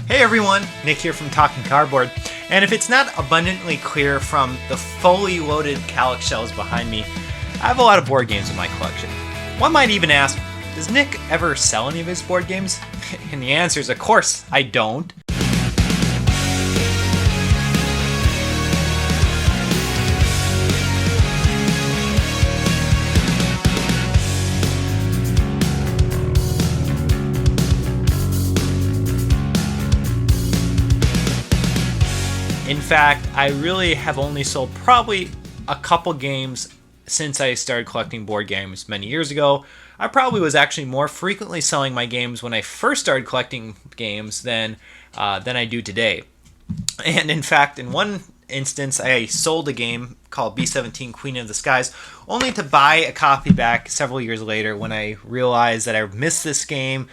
Hey everyone, Nick here from Talking Cardboard, and if it's not abundantly clear from the fully loaded Calyx shelves behind me, I have a lot of board games in my collection. One might even ask, does Nick ever sell any of his board games? And the answer is, of course, I don't. In fact, I really have only sold probably a couple games since I started collecting board games many years ago. I probably was actually more frequently selling my games when I first started collecting games than I do today. And in fact, in one instance, I sold a game called B-17 Queen of the Skies, only to buy a copy back several years later when I realized that I missed this game,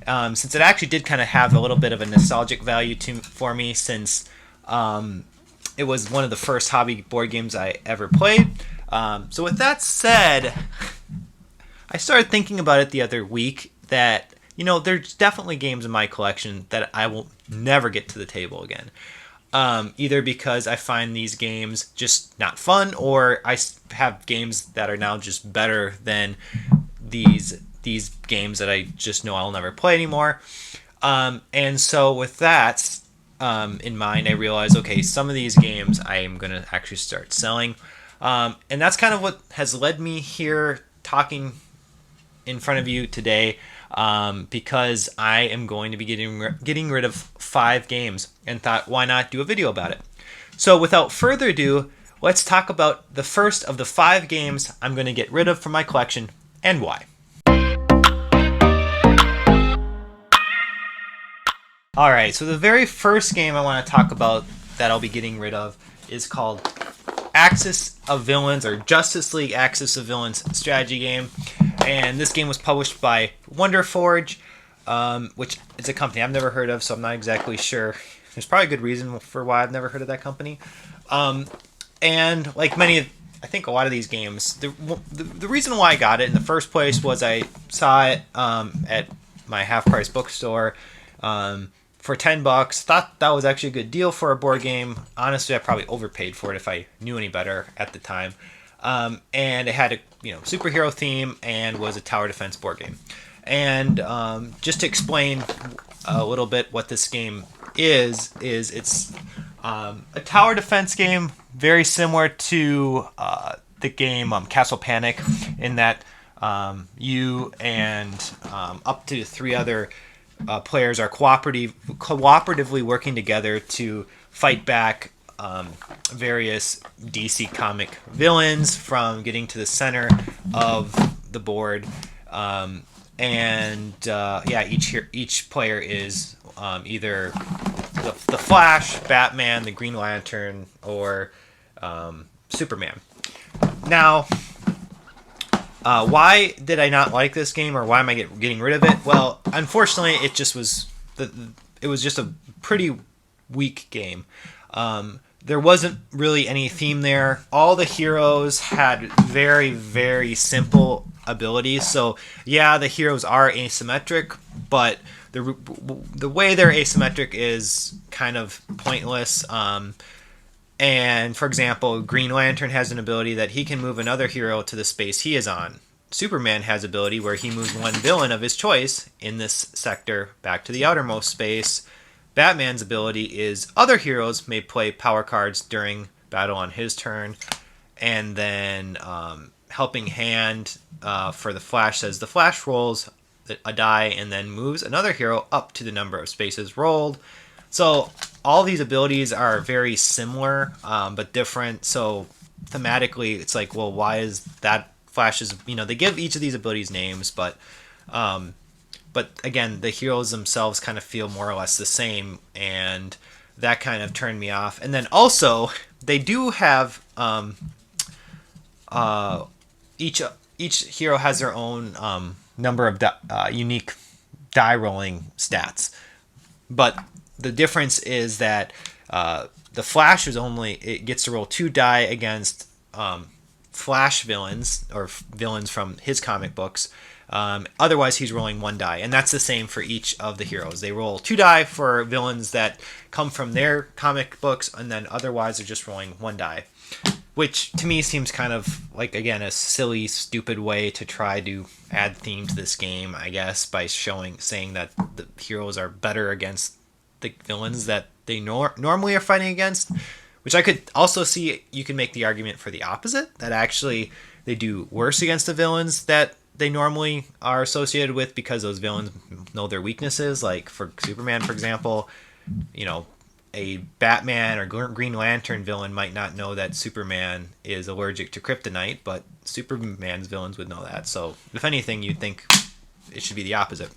since it actually did kind of have a little bit of a nostalgic value for me, since it was one of the first hobby board games I ever played. So with that said, I started thinking about it the other week that, there's definitely games in my collection that I will never get to the table again. Either because I find these games just not fun, or I have games that are now just better than these games that I just know I'll never play anymore. And so with that in mind, I realized, okay, some of these games I am going to actually start selling. And that's kind of what has led me here talking in front of you today, because I am going to be getting rid of 5 games, and thought, why not do a video about it? So without further ado, let's talk about the first of the 5 games I'm going to get rid of from my collection, and why. Alright, so the very first game I want to talk about that I'll be getting rid of is called Axis of Villains, or Justice League Axis of Villains strategy game. And this game was published by Wonderforge, which is a company I've never heard of, so I'm not exactly sure. There's probably a good reason for why I've never heard of that company. And like I think a lot of these games, the reason why I got it in the first place was I saw it at my half-price bookstore for $10. Thought that was actually a good deal for a board game. Honestly, I probably overpaid for it if I knew any better at the time. And it had a superhero theme and was a tower defense board game. And just to explain a little bit what this game is it's a tower defense game, very similar to the game Castle Panic, in that you and up to 3 other players are cooperatively working together to fight back various DC comic villains from getting to the center of the board. Each player is either the Flash, Batman, the Green Lantern, or Superman. Now, why did I not like this game, or why am I getting rid of it? Well, unfortunately, it was just a pretty weak game. There wasn't really any theme there. All the heroes had very, very simple abilities. So yeah, the heroes are asymmetric, but the way they're asymmetric is kind of pointless. And for example, Green Lantern has an ability that he can move another hero to the space he is on. Superman has an ability where he moves one villain of his choice in this sector back to the outermost space. Batman's ability is other heroes may play power cards during battle on his turn. And then Helping Hand for the Flash says the Flash rolls a die and then moves another hero up to the number of spaces rolled. So all these abilities are very similar, but different. So thematically, it's like, well, why is that Flash's? They give each of these abilities names, but again, the heroes themselves kind of feel more or less the same, and that kind of turned me off. And then also, they do have each hero has their own number of unique die rolling stats, but the difference is that the Flash it gets to roll 2 die against Flash villains, or villains from his comic books, Otherwise, he's rolling 1 die, and that's the same for each of the heroes. They roll 2 die for villains that come from their comic books, and then otherwise they're just rolling 1 die. Which to me seems kind of like, again, a silly, stupid way to try to add theme to this game, I guess, by saying that the heroes are better against the villains that they normally are fighting against. Which I could also see, you can make the argument for the opposite, that actually they do worse against the villains that they normally are associated with because those villains know their weaknesses. Like for Superman, for example, a Batman or Green Lantern villain might not know that Superman is allergic to kryptonite, but Superman's villains would know that. So if anything, you'd think it should be the opposite.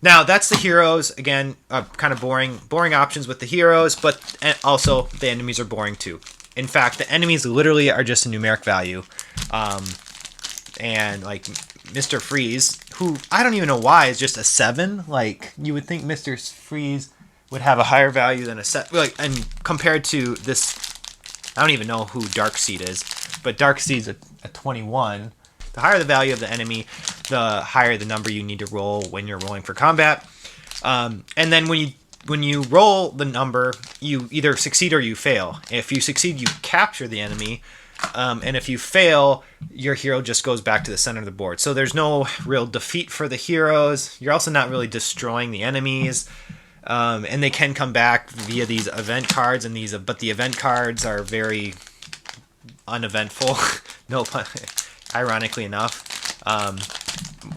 Now, that's the heroes. Again, kind of boring options with the heroes, but also the enemies are boring too. In fact, the enemies literally are just a numeric value. And like Mr. Freeze, who I don't even know why is just a 7. Like, you would think Mr. Freeze would have a higher value than a 7. Like, and compared to this, I don't even know who Darkseid is, but Darkseid's a 21. The higher the value of the enemy, the higher the number you need to roll when you're rolling for combat. And then when you roll the number, you either succeed or you fail. If you succeed, you capture the enemy. And if you fail, your hero just goes back to the center of the board. So there's no real defeat for the heroes. You're also not really destroying the enemies. And they can come back via these event cards, but the event cards are very uneventful. No pun. Ironically enough, a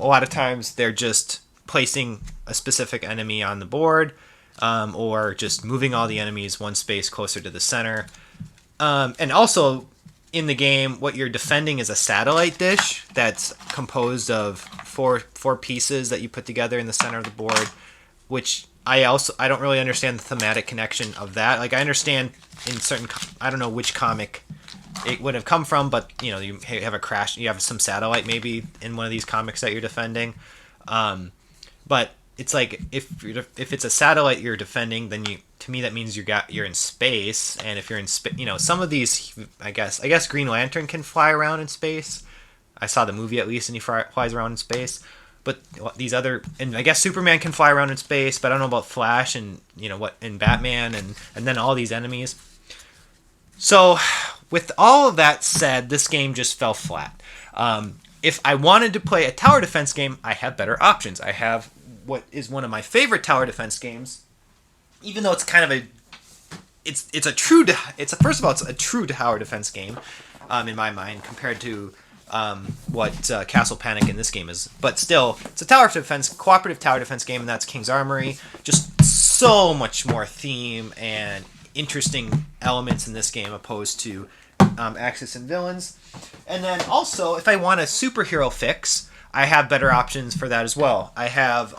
lot of times they're just placing a specific enemy on the board, or just moving all the enemies one space closer to the center. And also in the game, what you're defending is a satellite dish that's composed of four pieces that you put together in the center of the board, which I don't really understand the thematic connection of that. Like, I understand in certain, I don't know which comic it would have come from, but you have a crash, you have some satellite maybe in one of these comics that you're defending, but it's like if it's a satellite you're defending, then to me that means you're in space, and if you're in space, some of these, I guess Green Lantern can fly around in space. I saw the movie at least, and he flies around in space. But these other, and I guess Superman can fly around in space, but I don't know about Flash and and Batman and then all these enemies. So with all of that said, this game just fell flat. If I wanted to play a tower defense game, I have better options. I have what is one of my favorite tower defense games, even though it's kind of it's a true tower defense game in my mind compared to what Castle Panic in this game is. But still, it's a cooperative tower defense game, and that's King's Armory. Just so much more theme and interesting elements in this game opposed to Axis and Villains. And then also, if I want a superhero fix, I have better options for that as well. I have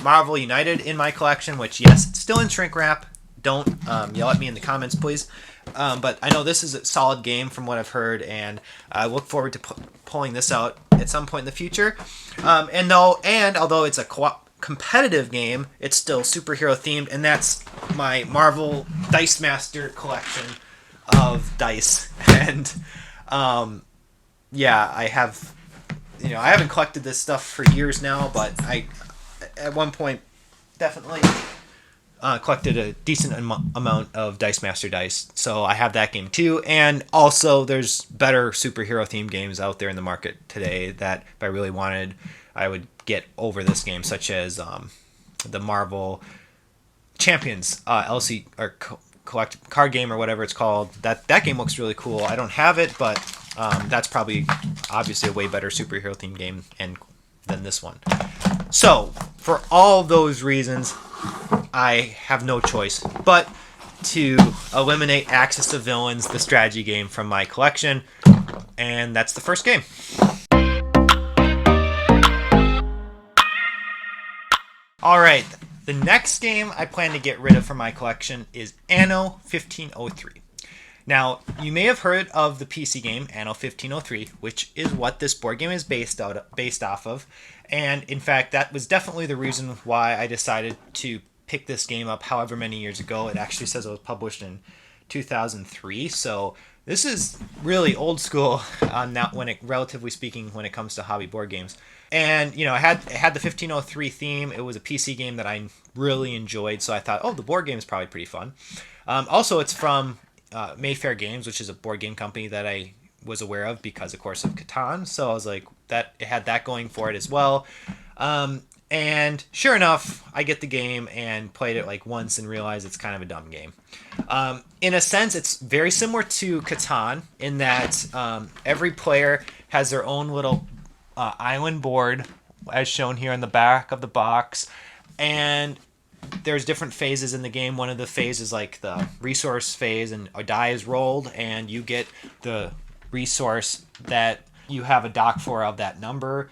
Marvel United in my collection, which, yes, it's still in shrink wrap. Don't yell at me in the comments, please. But I know this is a solid game from what I've heard, and I look forward to pulling this out at some point in the future. And although it's a competitive game, it's still superhero themed, and that's my Marvel Dice Master collection of dice. And I have, I haven't collected this stuff for years now, but I at one point definitely collected a decent amount of Dice Master dice, so I have that game too. And also, there's better superhero themed games out there in the market today that, if I really wanted, I would get over this game, such as the Marvel Champions LC or collect card game or whatever it's called. That game looks really cool. I don't have it, but that's probably obviously a way better superhero themed game than this one. So for all those reasons, I have no choice but to eliminate Axis to Villains, the strategy game, from my collection, and that's the first game. Alright, the next game I plan to get rid of from my collection is Anno 1503. Now, you may have heard of the PC game Anno 1503, which is what this board game is based off of, and in fact, that was definitely the reason why I decided to pick this game up however many years ago. It actually says it was published in 2003, so This is really old school, not when it, relatively speaking, when it comes to hobby board games. And it had the 1503 theme. It was a PC game that I really enjoyed, so I thought, oh, the board game is probably pretty fun. Also, it's from Mayfair Games, which is a board game company that I was aware of because, of course, of Catan. So I was like, that it had that going for it as well. And sure enough, I get the game and played it like once and realized it's kind of a dumb game. In a sense, it's very similar to Catan in that every player has their own little island board, as shown here in the back of the box, and there's different phases in the game. One of the phases, like the resource phase, and a die is rolled, and you get the resource that you have a dock for of that number.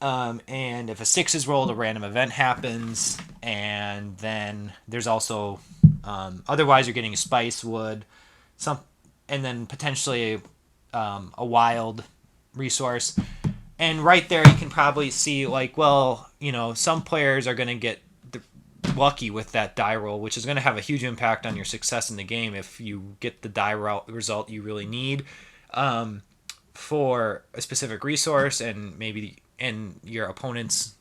And if a 6 is rolled, a random event happens, and then there's also otherwise you're getting a spice wood, and then potentially a wild resource. And right there, you can probably see like, well, some players are going to get lucky with that die roll, which is going to have a huge impact on your success in the game if you get the die result you really need for a specific resource, and your opponents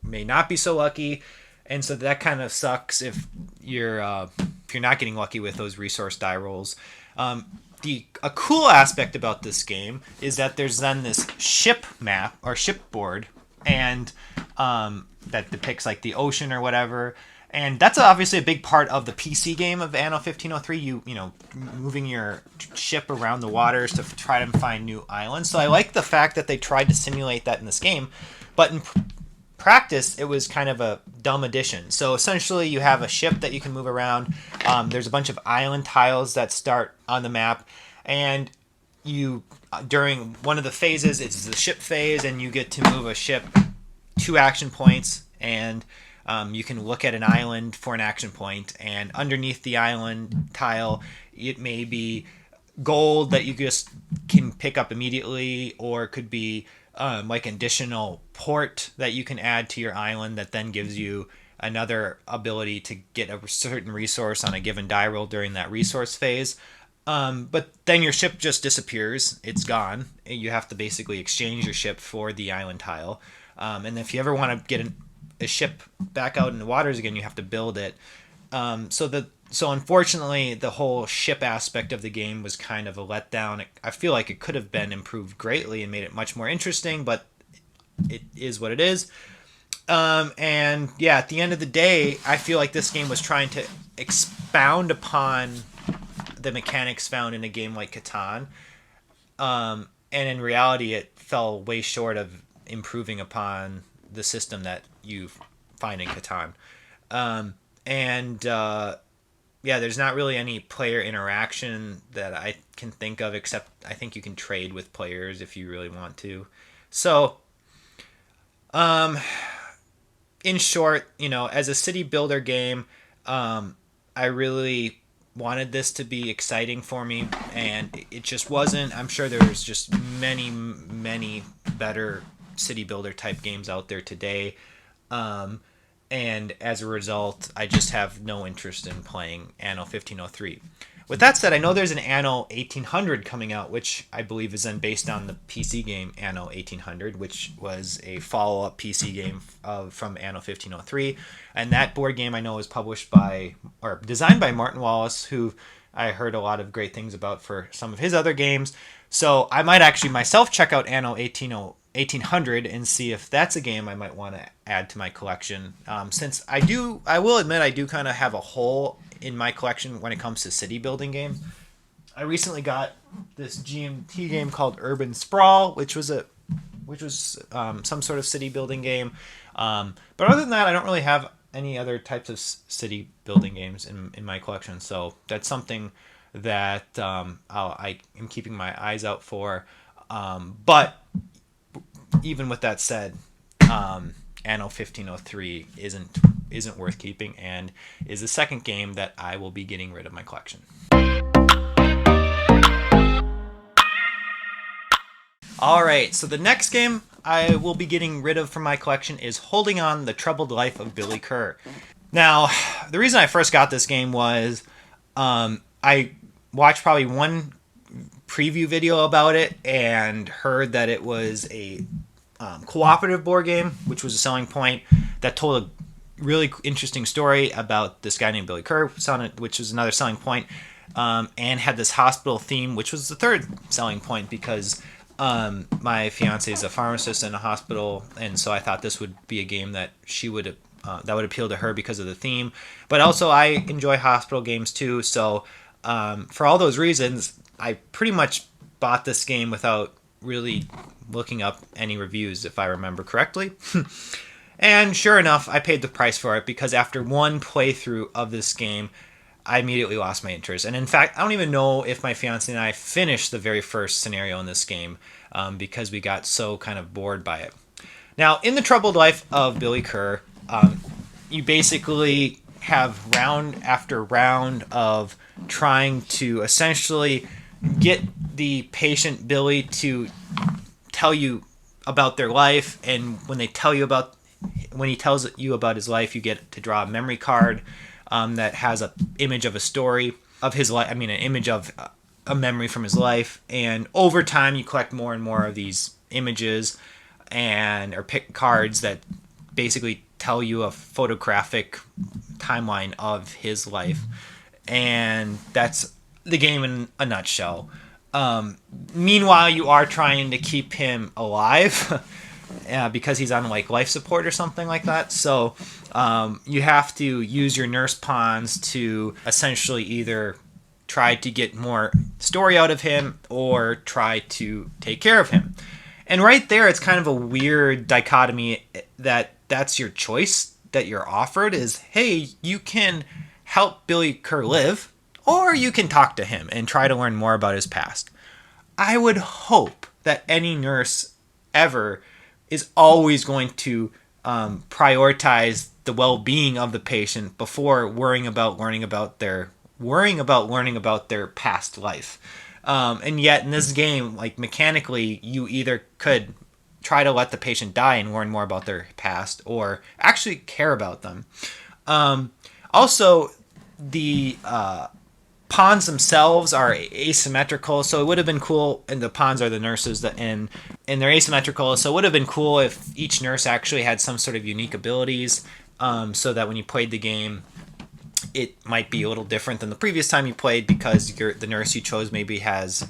may not be so lucky, and so that kind of sucks if you're not getting lucky with those resource die rolls. A cool aspect about this game is that there's then this ship map or ship board, and that depicts like the ocean or whatever. And that's obviously a big part of the PC game of Anno 1503. You moving your ship around the waters to try to find new islands. So I like the fact that they tried to simulate that in this game, but in practice it was kind of a dumb addition. So essentially, you have a ship that you can move around. There's a bunch of island tiles that start on the map, and you during one of the phases, it's the ship phase, and you get to move a ship 2 action points, and you can look at an island for an action point, and underneath the island tile, it may be gold that you just can pick up immediately, or it could be like an additional port that you can add to your island that then gives you another ability to get a certain resource on a given die roll during that resource phase. But then your ship just disappears. It's gone. You have to basically exchange your ship for the island tile. And if you ever want to get a ship back out in the waters again, you have to build it. So unfortunately, the whole ship aspect of the game was kind of a letdown. I feel like it could have been improved greatly and made it much more interesting, but it is what it is. And yeah, at the end of the day, I feel like this game was trying to expound upon the mechanics found in a game like Catan. And in reality, it fell way short of improving upon the system that you find in Catan. Yeah, there's not really any player interaction that I can think of, except I think you can trade with players if you really want to. So, in short, as a city builder game, I really wanted this to be exciting for me, and it just wasn't. I'm sure there's just many, many better city builder type games out there today. And as a result, I just have no interest in playing Anno 1503. With that said, I know there's an Anno 1800 coming out, which I believe is then based on the PC game Anno 1800, which was a follow-up PC game from Anno 1503. And that board game I know is designed by Martin Wallace, who I heard a lot of great things about for some of his other games. So I might actually myself check out Anno 1800 and see if that's a game I might want to add to my collection. Since I will admit I do kind of have a hole in my collection when it comes to city building games. I recently got this GMT game called Urban Sprawl, which was some sort of city building game. But other than that, I don't really have any other types of city building games in my collection. So that's something that I am keeping my eyes out for. But even with that said, Anno 1503 isn't worth keeping, and is the second game that I will be getting rid of my collection. Alright, so the next game I will be getting rid of from my collection is Holding On: The Troubled Life of Billy Kerr. Now, the reason I first got this game was I watched probably one preview video about it and heard that it was a cooperative board game, which was a selling point, that told a really interesting story about this guy named Billy Kerr, which was another selling point, and had this hospital theme, which was the third selling point, because my fiance is a pharmacist in a hospital, and so I thought this would be a game that that would appeal to her because of the theme. But also, I enjoy hospital games too, so for all those reasons, I pretty much bought this game without really looking up any reviews, if I remember correctly. And sure enough, I paid the price for it, because after one playthrough of this game, I immediately lost my interest. And in fact, I don't even know if my fiance and I finished the very first scenario in this game, because we got so kind of bored by it. Now, in the troubled life of Billy Kerr, you basically have round after round of trying to essentially get the patient Billy to tell you about their life, and when he tells you about his life, you get to draw a memory card that has an image of a story of his life. I mean, an image of a memory from his life, and over time you collect more and more of these images or pick cards that basically tell you a photographic timeline of his life, and that's the game in a nutshell. Meanwhile, you are trying to keep him alive because he's on like life support or something like that. So you have to use your nurse pawns to essentially either try to get more story out of him or try to take care of him. And right there, it's kind of a weird dichotomy that's your choice that you're offered is, hey, you can help Billy Kerr live, or you can talk to him and try to learn more about his past. I would hope that any nurse ever is always going to prioritize the well-being of the patient before worrying about learning about their past life. And yet in this game, like mechanically, you either could try to let the patient die and learn more about their past, or actually care about them. Also, the pawns themselves are asymmetrical, so it would have been cool, and the pawns are the nurses, and they're asymmetrical, so it would have been cool if each nurse actually had some sort of unique abilities, so that when you played the game, it might be a little different than the previous time you played, because the nurse you chose maybe has,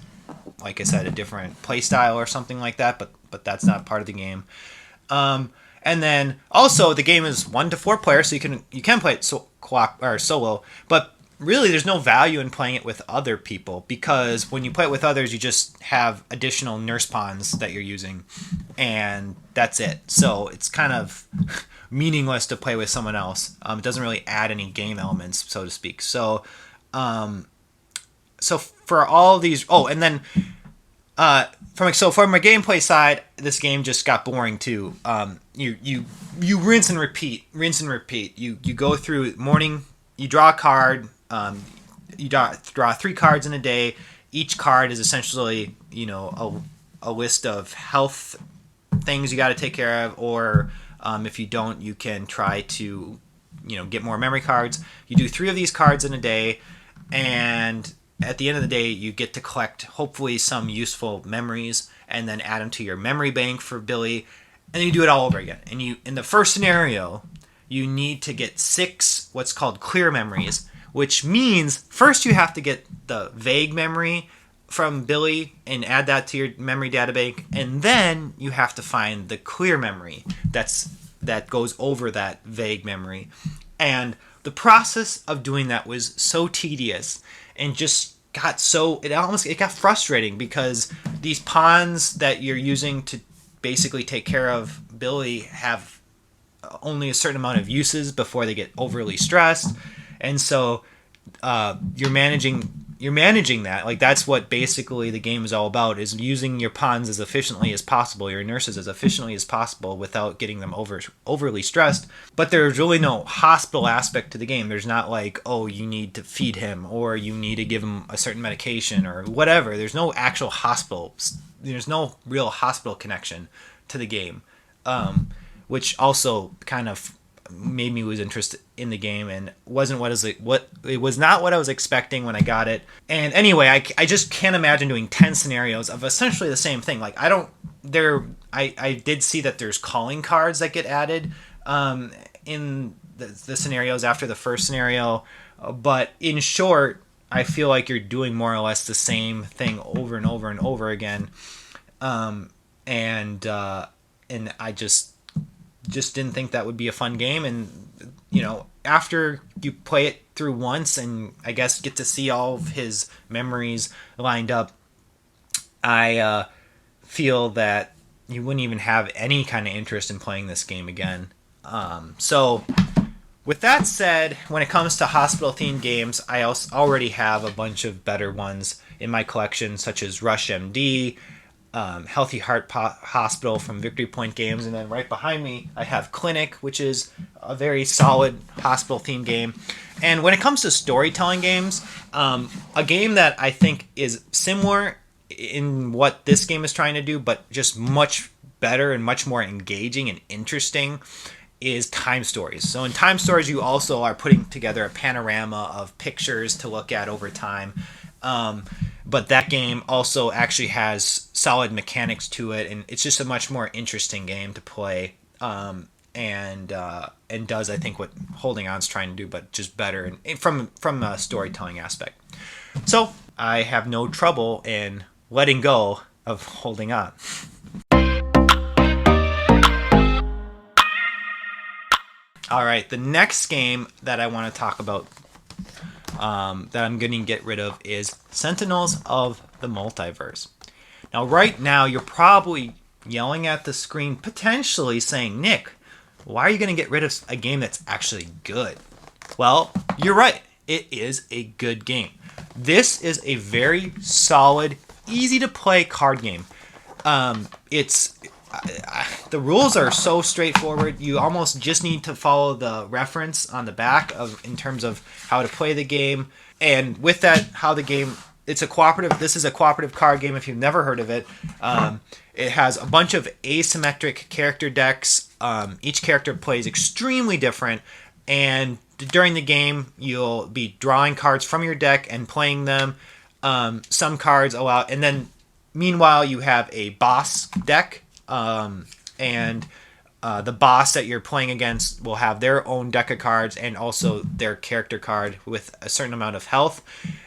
like I said, a different play style or something like that, but that's not part of the game. And then also the game is 1 to 4 players, so you can play it solo, but really there's no value in playing it with other people, because when you play it with others, you just have additional nurse pawns that you're using, and that's it. So it's kind of meaningless to play with someone else. It doesn't really add any game elements, so to speak. So for all these, and then from a gameplay side, this game just got boring too. You rinse and repeat. You go through morning. You draw a card. You draw 3 cards in a day. Each card is essentially, a list of health things you got to take care of, or if you don't, you can try to, get more memory cards. You do 3 of these cards in a day, and at the end of the day, you get to collect hopefully some useful memories, and then add them to your memory bank for Billy, and then you do it all over again. And in the first scenario, you need to get 6 what's called clear memories, which means first you have to get the vague memory from Billy and add that to your memory databank, and then you have to find the clear memory that goes over that vague memory. And the process of doing that was so tedious, and just it got frustrating, because these pawns that you're using to basically take care of Billy have only a certain amount of uses before they get overly stressed, and so you're managing that. Like, that's what basically the game is all about, is using your pawns as efficiently as possible, your nurses as efficiently as possible, without getting them overly stressed. But there's really no hospital aspect to the game. There's not like, you need to feed him, or you need to give him a certain medication, or whatever. There's no actual hospital. There's no real hospital connection to the game, which also kind of made me lose interest in the game, and wasn't what it was not what I was expecting when I got it. And anyway, I just can't imagine doing 10 scenarios of essentially the same thing. Like I did see that there's calling cards that get added in the scenarios after the first scenario, but in short, I feel like you're doing more or less the same thing over and over and over again. And I just didn't think that would be a fun game. And after you play it through once and I guess get to see all of his memories lined up, I feel that you wouldn't even have any kind of interest in playing this game again. So with that said, when it comes to hospital-themed games, I also already have a bunch of better ones in my collection, such as Rush MD, Healthy Heart Hospital from Victory Point Games, and then right behind me, I have Clinic, which is a very solid hospital-themed game. And when it comes to storytelling games, a game that I think is similar in what this game is trying to do, but just much better and much more engaging and interesting, is Time Stories. So in Time Stories, you also are putting together a panorama of pictures to look at over time. But that game also actually has solid mechanics to it, and it's just a much more interesting game to play. And does, I think, what Holding On's trying to do, but just better and from a storytelling aspect. So I have no trouble in letting go of Holding On. All right, the next game that I want to talk about that I'm going to get rid of is Sentinels of the Multiverse. Now, right now, you're probably yelling at the screen, potentially saying, Nick, why are you going to get rid of a game that's actually good? Well, you're right. It is a good game. This is a very solid, easy-to-play card game. The rules are so straightforward. You almost just need to follow the reference on the back in terms of how to play the game. And with that, it's a cooperative. This is a cooperative card game if you've never heard of it. It has a bunch of asymmetric character decks. Each character plays extremely different. And during the game, you'll be drawing cards from your deck and playing them. Some cards allow, and then meanwhile, you have a boss deck. And the boss that you're playing against will have their own deck of cards and also their character card with a certain amount of health.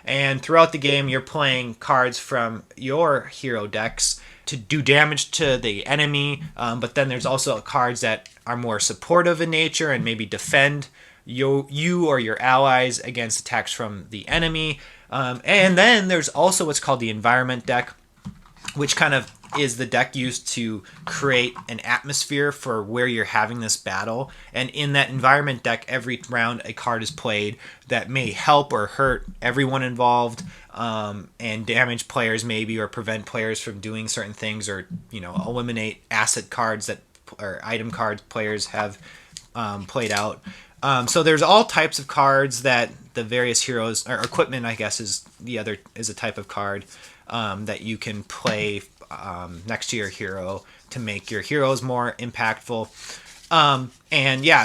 And throughout the game, you're playing cards from your hero decks to do damage to the enemy. But then there's also cards that are more supportive in nature and maybe defend you or your allies against attacks from the enemy. And then there's also what's called the environment deck, which kind of is the deck used to create an atmosphere for where you're having this battle. And in that environment deck, every round a card is played that may help or hurt everyone involved, and damage players maybe, or prevent players from doing certain things, or eliminate asset cards or item cards players have played out. So there's all types of cards that the various heroes, or equipment, I guess, is a type of card that you can play next to your hero to make your heroes more impactful.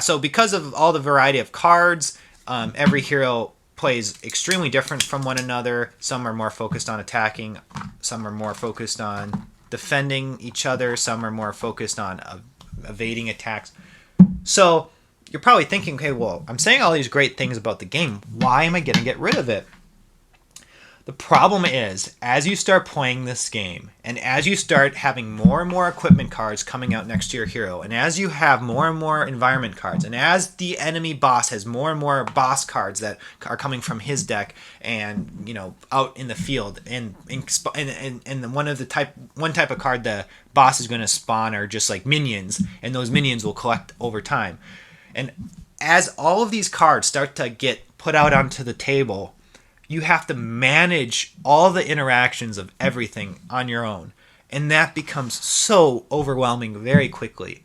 So because of all the variety of cards, every hero plays extremely different from one another. Some are more focused on attacking, some are more focused on defending each other, some are more focused on evading attacks. So you're probably thinking, okay, well, I'm saying all these great things about the game. Why am I going to get rid of it? The problem is, as you start playing this game, and as you start having more and more equipment cards coming out next to your hero, and as you have more and more environment cards, and as the enemy boss has more and more boss cards that are coming from his deck, and out in the field, and one type of card the boss is going to spawn are just like minions, and those minions will collect over time. And as all of these cards start to get put out onto the table, you have to manage all the interactions of everything on your own. And that becomes so overwhelming very quickly,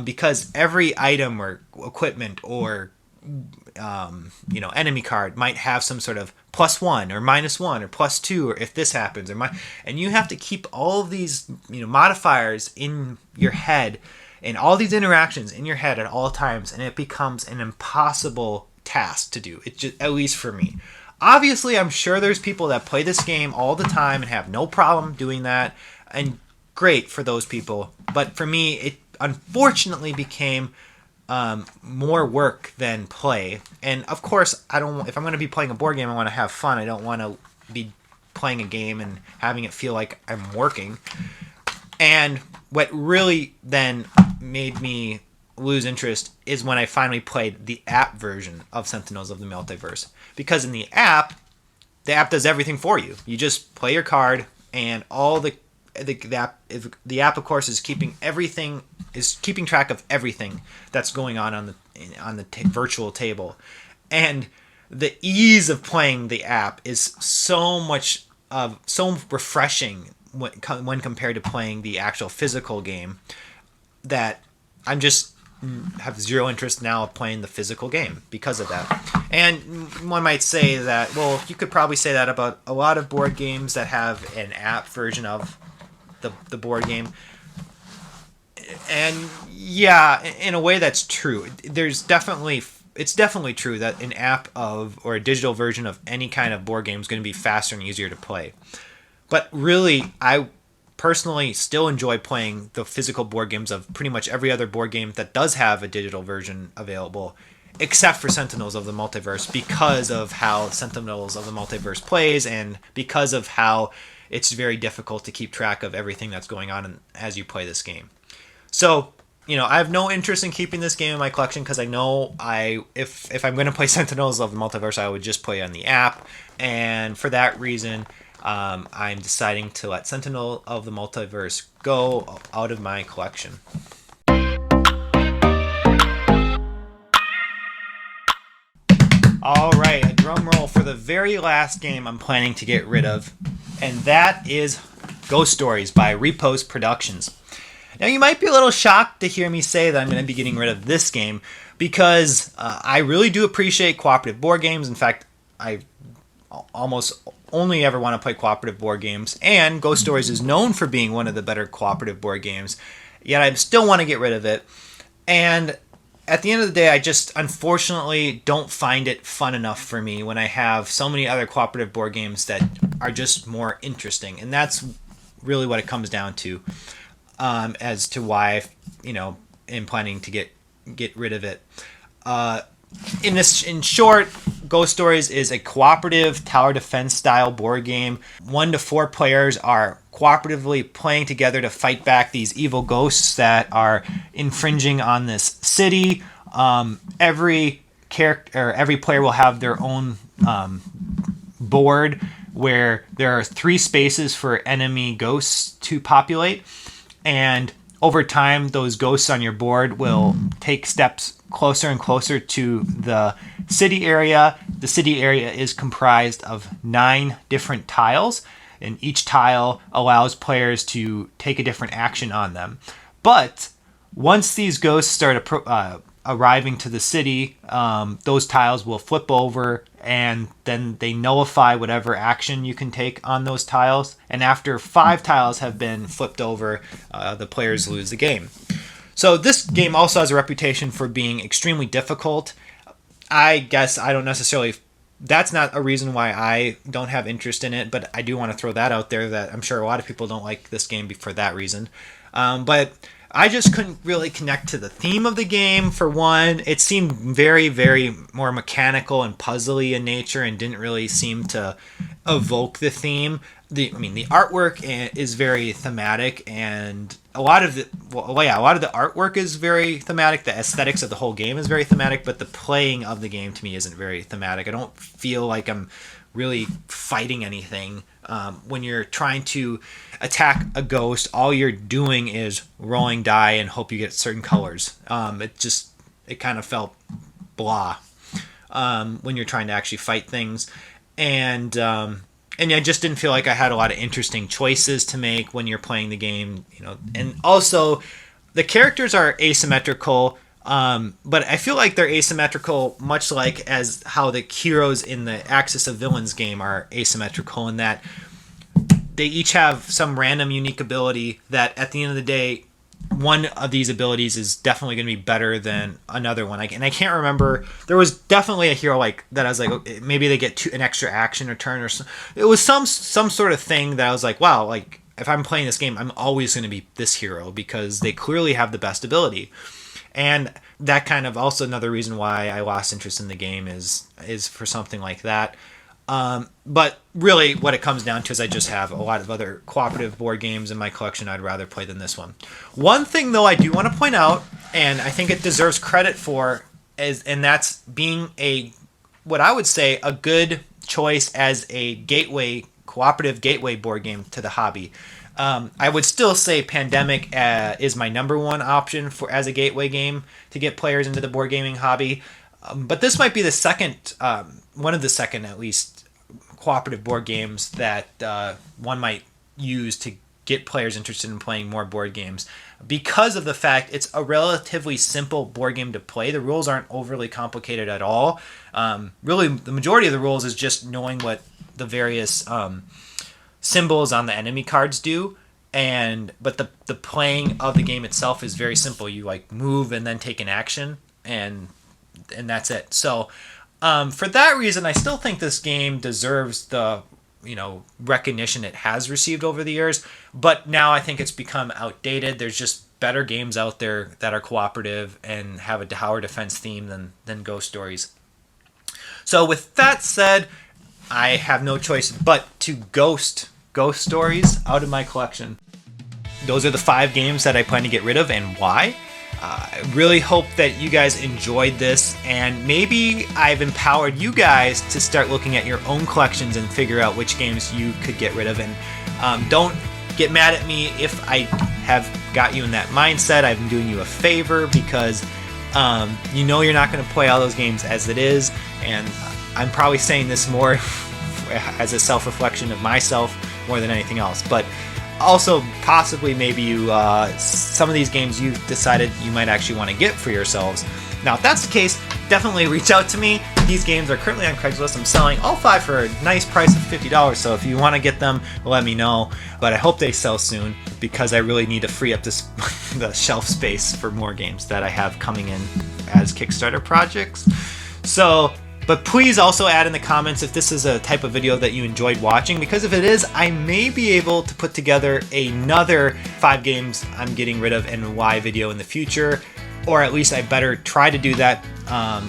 because every item or equipment or enemy card might have some sort of +1 or -1 or +2, or if this happens, and you have to keep all of these modifiers in your head and all these interactions in your head at all times, and it becomes an impossible task to do. It just, at least for me. Obviously, I'm sure there's people that play this game all the time and have no problem doing that, and great for those people. But for me, it unfortunately became more work than play. And of course, I don't. If I'm going to be playing a board game, I want to have fun. I don't want to be playing a game and having it feel like I'm working. And what really then made me lose interest is when I finally played the app version of Sentinels of the Multiverse. Because in the app does everything for you. You just play your card, and all the app of course is keeping track of everything that's going on the virtual table. And the ease of playing the app is so refreshing when compared to playing the actual physical game, that I'm just have zero interest now of playing the physical game because of that. And one might say that, well, you could probably say that about a lot of board games that have an app version of the board game. And yeah, in a way that's true. It's definitely true that an app or a digital version of any kind of board game is going to be faster and easier to play. But really, I personally still enjoy playing the physical board games of pretty much every other board game that does have a digital version available, except for Sentinels of the Multiverse, because of how Sentinels of the Multiverse plays, and because of how it's very difficult to keep track of everything that's going on as you play this game. So, I have no interest in keeping this game in my collection, because I know if I'm going to play Sentinels of the Multiverse, I would just play on the app. And for that reason, I'm deciding to let Sentinel of the Multiverse go out of my collection. All right, a drum roll for the very last game I'm planning to get rid of, and that is Ghost Stories by Repost Productions. Now, you might be a little shocked to hear me say that I'm going to be getting rid of this game, because I really do appreciate cooperative board games. In fact, I almost only ever want to play cooperative board games, and Ghost Stories is known for being one of the better cooperative board games, yet I still want to get rid of it. And at the end of the day, I just unfortunately don't find it fun enough for me when I have so many other cooperative board games that are just more interesting. And that's really what it comes down to, as to why am planning to get rid of it. In short, Ghost Stories is a cooperative tower defense style board game. 1 to 4 players are cooperatively playing together to fight back these evil ghosts that are infringing on this city. Every player will have their own board where there are 3 spaces for enemy ghosts to populate, and over time, those ghosts on your board will take steps closer and closer to the city area. The city area is comprised of 9 different tiles, and each tile allows players to take a different action on them. But once these ghosts start arriving to the city, those tiles will flip over, and then they nullify whatever action you can take on those tiles. And after 5 tiles have been flipped over, the players lose the game. So this game also has a reputation for being extremely difficult. I guess I don't necessarily... That's not a reason why I don't have interest in it, but I do want to throw that out there, that I'm sure a lot of people don't like this game for that reason. But I just couldn't really connect to the theme of the game, for one. It seemed very, very more mechanical and puzzly in nature, and didn't really seem to evoke the theme. The artwork is very thematic, and a lot of the artwork is very thematic. The aesthetics of the whole game is very thematic, but the playing of the game to me isn't very thematic. I don't feel like I'm really fighting anything. When you're trying to attack a ghost, all you're doing is rolling die and hope you get certain colors. It kind of felt blah when you're trying to actually fight things, and I just didn't feel like I had a lot of interesting choices to make when you're playing the game, And also, the characters are asymmetrical, but I feel like they're asymmetrical much like as how the heroes in the Axis of Villains game are asymmetrical, in that they each have some random unique ability that at the end of the day one of these abilities is definitely going to be better than another one. And I can't remember. There was definitely a hero like that. I was like, okay, maybe they get an extra action or turn, or it was some sort of thing that I was like, wow, like if I'm playing this game, I'm always going to be this hero because they clearly have the best ability. And that kind of also another reason why I lost interest in the game is for something like that. But really what it comes down to is I just have a lot of other cooperative board games in my collection I'd rather play than this one. One thing though I do want to point out, and I think it deserves credit for, and that's being what I would say a good choice as a cooperative gateway board game to the hobby. I would still say Pandemic is my number one option as a gateway game to get players into the board gaming hobby. But this might be the second, one of the second at least, cooperative board games that one might use to get players interested in playing more board games because of the fact it's a relatively simple board game to play. The rules aren't overly complicated at all. Really, the majority of the rules is just knowing what the various symbols on the enemy cards do. But the playing of the game itself is very simple. You like move and then take an action, and that's it. So for that reason, I still think this game deserves the recognition it has received over the years. But now I think it's become outdated. There's just better games out there that are cooperative and have a tower defense theme than Ghost Stories. So with that said, I have no choice but to ghost Stories out of my collection. Those are the 5 games that I plan to get rid of and why. I really hope that you guys enjoyed this, and maybe I've empowered you guys to start looking at your own collections and figure out which games you could get rid of. And don't get mad at me if I have got you in that mindset. I'm doing you a favor because you're not going to play all those games as it is, and I'm probably saying this more as a self-reflection of myself more than anything else. But also, possibly, maybe you some of these games you've decided you might actually want to get for yourselves. Now, if that's the case, definitely reach out to me. These games are currently on Craigslist. I'm selling all 5 for a nice price of $50, so if you want to get them, let me know. But I hope they sell soon because I really need to free up the shelf space for more games that I have coming in as Kickstarter projects. But please also add in the comments if this is a type of video that you enjoyed watching, because if it is, I may be able to put together another 5 games I'm getting rid of and why video in the future, or at least I better try to do that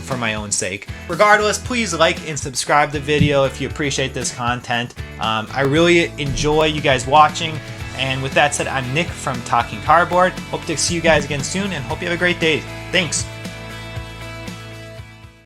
for my own sake. Regardless, please like and subscribe the video if you appreciate this content. I really enjoy you guys watching, and with that said, I'm Nick from Talking Cardboard. Hope to see you guys again soon, and hope you have a great day. Thanks.